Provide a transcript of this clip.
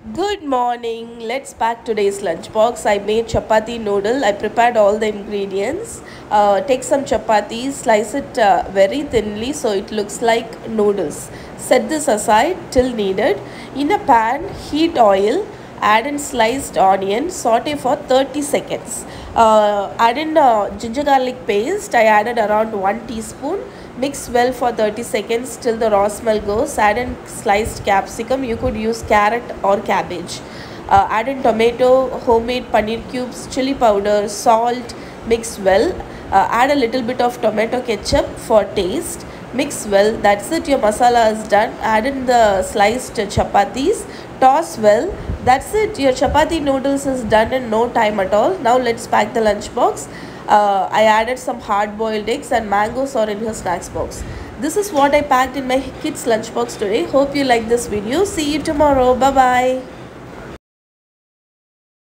Good morning. Let's pack today's lunchbox. I made chapati noodle. I prepared all the ingredients. Take some chapati, slice it very thinly so it looks like noodles. Set this aside till needed. In a pan, heat oil. Add in sliced onion. Saute for 30 seconds. Add in ginger garlic paste. I added around 1 teaspoon. Mix well for 30 seconds till the raw smell goes. Add in sliced capsicum. You could use carrot or cabbage. Add in tomato, homemade paneer cubes, chili powder, salt. Mix well. Add a little bit of tomato ketchup for taste. Mix well. That's it. Your masala is done. Add in the sliced chapatis. Toss well. That's it. Your chapati noodles is done in no time at all. Now let's pack the lunch box. I added some hard boiled eggs and mangoes are in her snacks box. This is what I packed in my kids lunch box today. Hope you like this video. See you tomorrow. Bye bye.